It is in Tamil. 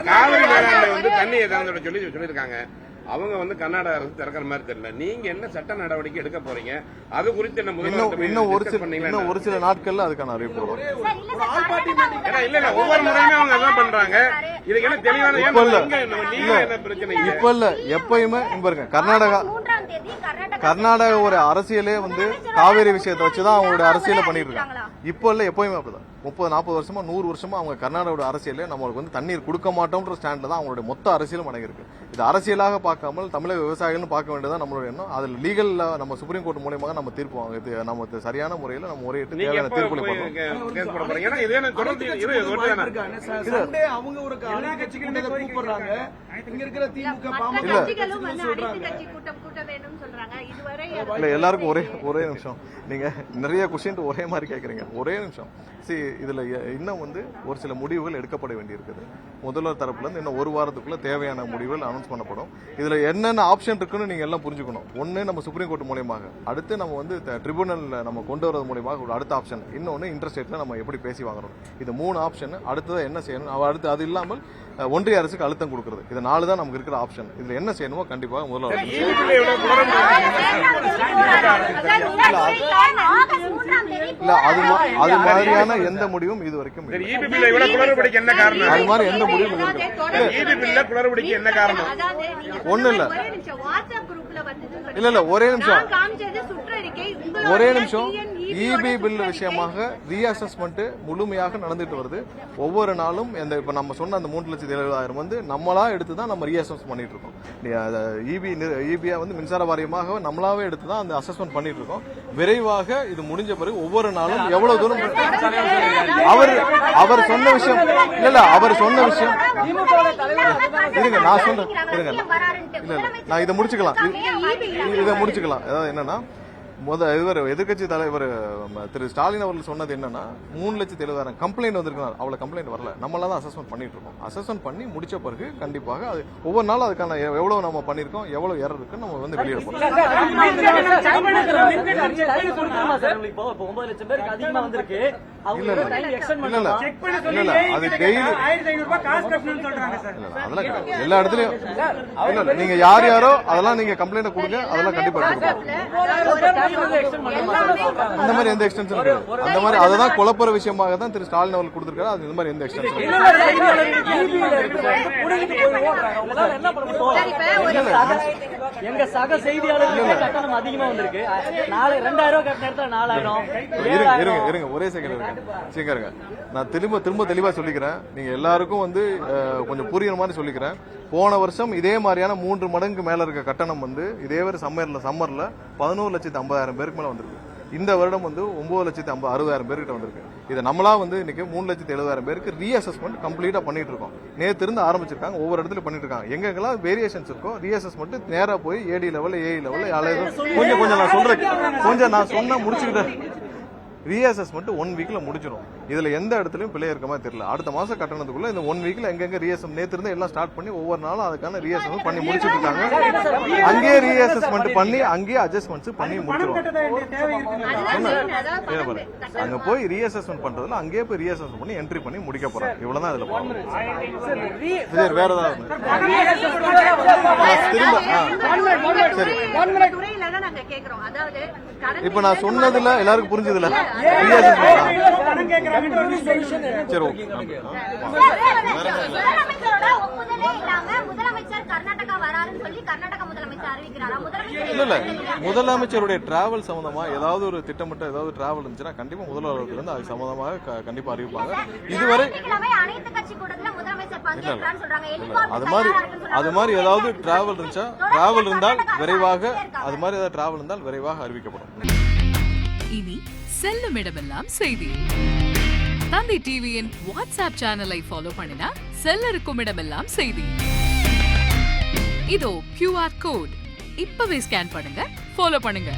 காவிரி மேலாண்மை வந்து தண்ணி ஏதாவது சொல்லியிருக்காங்க. அவங்க வந்து கர்நாடக அரசு திறக்கிற மாதிரி தெரியல. நீங்க என்ன சட்ட நடவடிக்கை எடுக்க போறீங்க? அது குறித்து இன்னும் ஒரு சில நாட்கள்ல அதுக்கான அறிவிப்பு வரும். இல்ல ஒவ்வொரு முறையுமே அவங்க அதான் பண்றாங்க. இதுக்கு என்ன தெளிவான பிரச்சனை? இப்ப இல்ல, எப்பயுமே பாருங்க, கர்நாடக ஒரு அரசியலே வந்து காவேரி விஷயத்தை வச்சுதான் அவங்களோட அரசியலை பண்ணிட்டு இருக்காங்க. இப்ப இல்ல, எப்பயுமே அப்படிதான். 30-40 வருஷமா 100 வருஷமா அவங்க கர்நாடகோட அரசியலே நம்மளுக்கு வந்து தண்ணீர் கொடுக்க மாட்டோம்ன்ற ஸ்டாண்ட்ல தான் அவங்களுடைய மொத்த அரசியலும் அடங்கியிருக்கு. இது அரசியலாக பார்க்காமல் தமிழக விவசாயிகள் பார்க்க வேண்டியதான் நம்மளுடைய எண்ணம். அதுல லீகல்ல நம்ம சுப்ரீம் கோர்ட் மூலமாக நம்ம தீர்ப்பு வாங்க, இது நம்ம சரியான முறையில் நம்ம முறையிட்டு தேவையான தீர்ப்பு எல்லாருக்கும் ஒரே நிமிஷம். நீங்க நிறைய கொஸ்டின் ஒரே மாதிரி கேட்கறீங்க. ஒரே நிமிஷம். இதுல இன்னும் வந்து ஒரு சில முடிவுகள் எடுக்கப்பட வேண்டியிருக்குது. முதல்வர் தரப்புல இருந்து இன்னும் ஒரு வாரத்துக்குள்ள தேவையான முடிவுகள் அனௌன்ஸ் பண்ணப்படும். இதுல என்னென்ன ஆப்ஷன் இருக்குன்னு நீங்க எல்லாம் புரிஞ்சுக்கணும். ஒன்னு நம்ம சுப்ரீம் கோர்ட் மூலமாக, அடுத்து நம்ம வந்து ட்ரிபியூனல் நம்ம கொண்டு வரது மூலமாக ஒரு அடுத்த ஆப்ஷன், இன்னொன்னு இன்டர்ஸ்டேட்ல நம்ம எப்படி பேசி வாங்குறோம். இது 3 ஆப்ஷன். அடுத்தது என்ன செய்யணும், அடுத்து அது இல்லாமல் ஒன்றிய அரசுக்கு அழுத்தம் கொடுக்கிறது. இது 4 தான் நமக்கு இருக்கிற ஆப்ஷன். இதுல என்ன செய்யணுமோ கண்டிப்பாக முதல்வர் இல்ல அது மாதிரியான எந்த முடிவும் இது வரைக்கும் அது மாதிரி எந்த முடிவும் ஒண்ணு இல்ல. இல்ல ஒரே நிமிஷம். இபி பில் விஷயமாக ரீஅசஸ்மெண்ட் முழுமையாக நடந்துட்டு வருது. ஒவ்வொரு நாளும் இப்ப நம்ம சொன்ன அந்த 3,70,000 வந்து நம்மளா எடுத்துதான் நம்ம ரீஅசஸ் பண்ணிட்டு இருக்கோம். இபியா வந்து மின்சார வாரியமாக நம்மளாவே எடுத்துதான் அந்த அசஸ்மெண்ட் பண்ணிட்டு இருக்கோம். விரைவாக இது முடிஞ்ச பிறகு ஒவ்வொரு நாளும் எவ்வளவு தூரம் அவர் சொன்ன விஷயம் அவர் சொன்ன விஷயம் இருங்க, நான் சொல்றேன் இருங்க. இல்ல நான் இதை முடிச்சுக்கலாம். அதாவது என்னன்னா, இவர் எதிர்கட்சி தலைவர் திரு ஸ்டாலின் அவர்கள் சொன்னது என்னன்னா, 3,70,000 கம்ப்ளைண்ட் வந்திருக்காங்க. அவ்வளவு கம்ப்ளைண்ட் வரல, நம்மள தான் அசஸ்மெண்ட் பண்ணிட்டு இருக்கோம். அசஸ்மெண்ட் பண்ணி முடிச்ச பிறகு கண்டிப்பாக அது ஒவ்வொரு நாளும் அதுக்கான எவ்வளவு நம்ம பண்ணிருக்கோம், எவ்வளவு எரர் இருக்கு நம்ம வந்து வெளியிடப்போம். அது டெய்லி அதெல்லாம் எல்லா இடத்துலயும் இல்ல. நீங்க யாரோ அதெல்லாம் நீங்க கம்ப்ளைண்ட் கொடுங்க, அதெல்லாம் கண்டிப்பா அந்த மாதிரி எந்த எக்ஸ்டென்ஷன் இருக்கு. அந்த மாதிரி அததான் குழப்பற விஷயமாக தான் திரு ஸ்டாலின் அவர்கள் கொடுத்திருக்காரு. அது இந்த மாதிரி எந்த எக்ஸ்டென்ஷன் எங்க சக செய்தியாளர்களுக்கு கட்டணம் அதிகமா வந்திருக்கு. 2000 கட்டின இடத்துல 4000. இருங்க ஒரே செகண்ட் இருங்க. நான் திரும்ப தெளிவா சொல்லிக்கிறேன். நீங்க எல்லாருக்கும் வந்து கொஞ்சம் புரியுற மாதிரி சொல்லிக்கிறேன். போன வருஷம் இதே மாதிரியான 3 மடங்கு மேல இருக்க கட்டணம் வந்து இதே சம்மர்ல 11,50,000 பேருக்கு மேல வந்திருக்கு. இந்த வருடம் வந்து 9,60,000 பேர்கிட்ட வந்திருக்கு. இதை நம்மளா வந்து இன்னைக்கு 3,70,000 பேருக்கு ரீஅசஸ்மெண்ட் கம்ப்ளீட்டா பண்ணிட்டு இருக்கோம். நேற்று இருந்து ஆரம்பிச்சிருக்காங்க, ஒவ்வொரு இடத்துல பண்ணிட்டு இருக்காங்க. எங்கெங்கெல்லாம் வேரியேஷன்ஸ் இருக்கோ ரீஅசஸ்மெண்ட் நேரா போய் ஏடி லெவல், ஏஇ லெவல், கொஞ்சம் நான் சொல்றேன், நான் சொன்னா முடிச்சுக்கிட்டேன். ரீஅசஸ்மெண்ட் 1 வீக்ல முடிச்சிடும். இதுல எந்த இடத்துலயும் பிள்ளை இருக்க மாதிரி தெரியல. அடுத்த மாசம் கட்டணத்துக்குள்ள இந்த 1 வீக்ல எங்கெங்க ரீஅசஸ் நேற்று இருந்து எல்லாம் ஸ்டார்ட் பண்ணி ஒவ்வொரு நாளும் அதுக்கான ரீஅசஸ்மெண்ட் பண்ணி முடிச்சிட்டு இருக்காங்க. அங்கேயே ரீஅசஸ்மெண்ட் பண்ணி அங்கேயே அட்ஜஸ்ட்மெண்ட்ஸ் பண்ணி முடிச்சிருவாங்க. அங்க போய் ரீஅசஸ்மெண்ட் பண்றதுல அங்கேயே போய் ரீஅசஸ்மெண்ட் பண்ணி என்ட்ரி பண்ணி முடிக்க போறாங்க. இவ்வளவுதான் இதுல போறோம். வேற ஏதாவது இப்ப நான் சொன்னதுல எல்லாருக்கும் புரிஞ்சதுல சரி ஓகே. இல்ல முதலமைச்சருடைய டிராவல் சம்பந்தமா ஏதாவது ஒரு திட்டமிட்ட ஏதாவது டிராவல் இருந்துச்சுன்னா கண்டிப்பா முதல்வர்கள் இருந்து அது சம்பந்தமாக கண்டிப்பா அறிவிப்பாங்க. இதுவரை அது மாதிரி ஏதாவது டிராவல் இருந்துச்சா, டிராவல் இருந்தால் விரைவாக அது மாதிரி ஏதாவது டிராவல் இருந்தால் விரைவாக அறிவிக்கப்படும். இனி செல்லும் இடமெல்லாம் செய்தி. தந்தி டிவியின் வாட்ஸ்அப் சேனலை ஃபாலோ பண்ணினா செல்லருக்கும் இடமெல்லாம் செய்தி. இதோ QR கோட் இப்பவே ஸ்கேன் பண்ணுங்க, ஃபாலோ பண்ணுங்க.